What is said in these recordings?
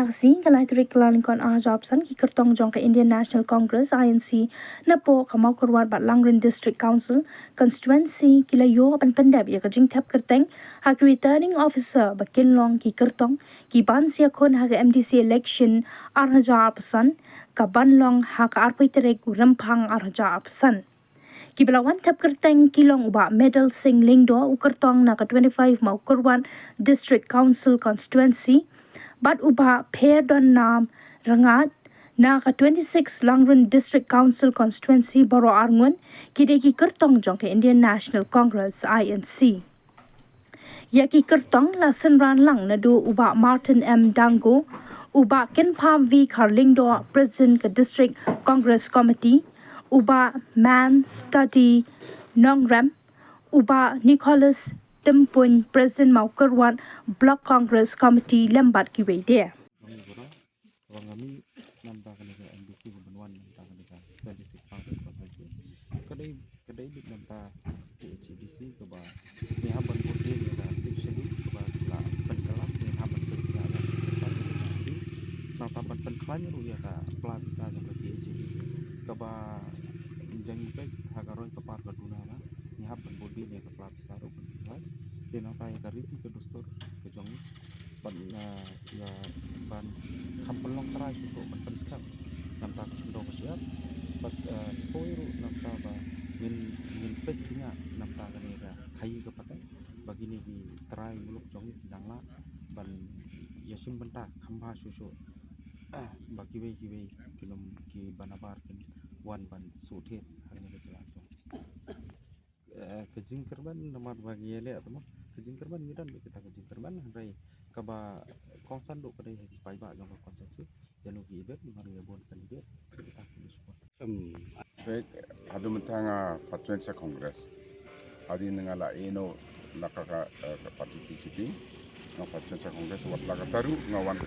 Naksi kalai trik lalingkon Jobson ki kertong jong ke Indian National Congress INC napo kamau kurwat bat Langrin District Council constituency kila yo pan pendap ya kajing tap kerteng hak returning officer bakin long ki kertong ki ban sia kon hak MDC election Jobson ka ban long hak arpai terek rempang Jobson Kibelawan tap kerteng kilong uba medal sing lingdo ukertong na ka 25 mau kurwan District Council constituency Bat uba pair don nam rangat na ka 26 Langrin District Council constituency baro arngun kideki kertong jong ke Indian National Congress INC. Yaki kertong la senran lang na do uba Martin M. Dango, uba Kenpa V. Carlingdo President ke District Congress Committee, uba Man Study Nongrem, uba Nicholas Timpun President mau kerwan Block Congress Committee lembat kiwe dia. Kami nampak kena MBC kebenuan nampak kena 26 party konsensus. Kedai di nampak HDC keba ni haban bodi ni ada section keba la penkelap ni haban kerja ada section. Nampak penkelanya ru ya ka plan bisa sampai HDC keba jangan baik hagaroi kepar keduna na ni haban bodi ni ka plan bisa ru penkelap. Di nampak ya kariti ke dostor ke jongi ban ya ban kampelong terai susu ban penskam nampak sudah siap pas spoiru nampak ba min petnya nampak ni ga kai ke patai bagini di terai muluk jongi dangla ban yasim bentak kamba susu bagi we kilom ki banabar kin wan ban suthet hanya ke selatan kejing kerban nomor bagi ele atau kejing kerban ngidan kita kejing kerban rai kaba konsan do kadai hagi pai ba jong konsensus janu gi ibet nomor bon kandidat kita kini support baik adu mentanga Constituency Congress adi nengala eno nakaka parti PCP na Constituency Congress wat laka taru ngawan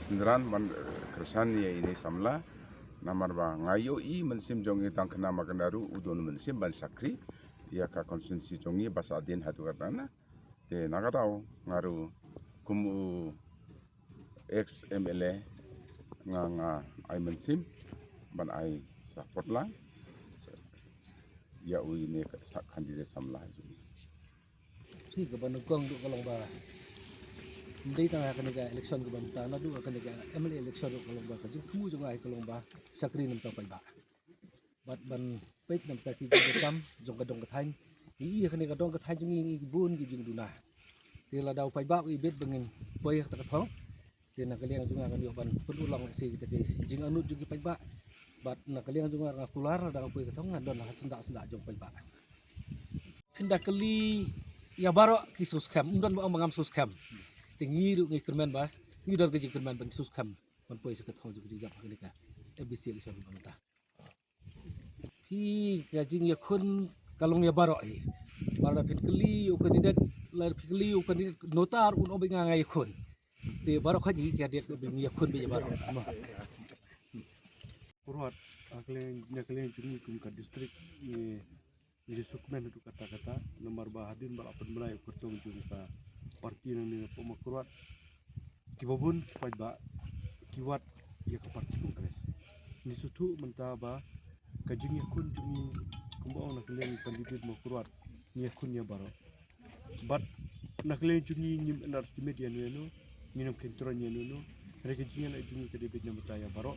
senderan man kersan ya ini samla namar ba ngayo i mensim jongi tang kena makandaru udon mensim ban sakri ya ka konstituensi jongi bas adin hatu katana te nagarau ngaru kumu ex MLA nga ai mensim ban ai support lang ya ui ne kandidat samla juni si ke banukong do kalong ba hindi tanga kaniga election ke banta na do kaniga MLA election do kalong ba kajing tumu jong ai kalong ba sakri nam taw ba bat ban pek nam ta ki jong jong kadong kathain i kaniga dong kathain jong i bun gi jing duna tila daw pai ba ibet bengin boy ta kathong tina kaliang jong kan yo ban pun ulang si kita ki jing anut jong pai ba bat na kaliang jong nga kular da pai kathong ngadon senda jong pai ba kinda kali ya baro ki suskam undon ba mangam suskam tingi ru ngi kermen ba ngi dor ke kermen ban suskam ban poi se kathong jong jap kali ka ABC election bangta hi ka jing ya khun kalong ya baro hi baro pin kali u kandidat lar pikli u kandidat notar un obi ngai khun te baro khaji ka det bi ya khun bi baro Purwat aklen juni kum ka district ni sukmen itu kata-kata nomor bahadin ba apan belai kertong juni ka parti nang ni pemakruat kibabun pai ba kiwat ya ka parti kongres ni sutu mentaba kajing ya kun juni kumbang nak kalian kandidat makruat ni kun ya baro bat nak kalian juni nim enar media no minum kenturan no mereka jingan itu ni kedebet yang bertaya baro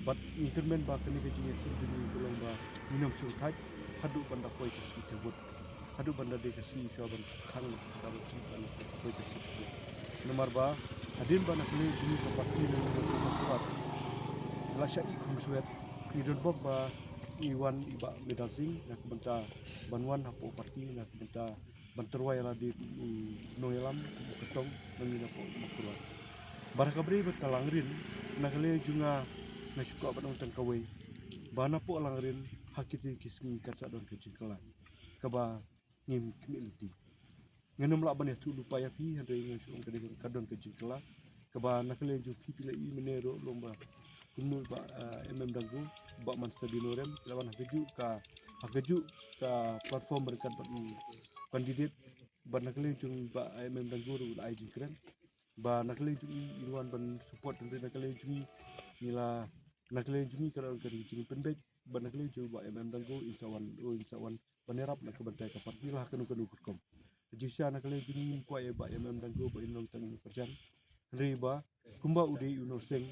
bat ni kermen ba kani kajing itu juni kolong ba minum sultai hadu banda koi kasi tebut hadu banda de kasi shoban khang tabu si banda koi kasi nomor ba hadin ba nak kalian juni ka parti no makruat lasha i kumsuet idon bob ba iwan iba medal sing nak benta banwan hapo parti nak benta banterwai la di noelam ketong nangina po makruat barakabri bet kalangrin nakale junga nasuka ba nang kawai bana po langrin hakiti kismi kaca don kejingkalan kaba ngim kemiliti ngenom la ban tu lupa ya pi hande ngasung kadon kejingkalan kaba nakale ju pipila i menero lomba kunul ba MM Dangu ba man study norem lawan hageju ka platform berkat kandidat ban nakale jung ba MM Dangu ru ai jingkren ba nakle jungi irwan ban support dari nakle jungi nila nakle jungi kalau kari jungi penbek ba nakle ju ba danggo insawan panerap nak kebantai ka parti lah kanu kurkom jisya nakle jungi kwa ba danggo ba inong tang perjan riba kumba udi unong seng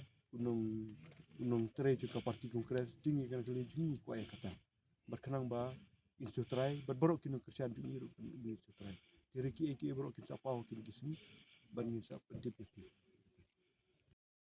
unong tre ju ka parti kongres tingi kan nakle jungi kwa kata berkenang ba insutrai berborok kinu kerjaan jungi insutrai Kiri ki borok kin sapau kin kismi ban sa pentip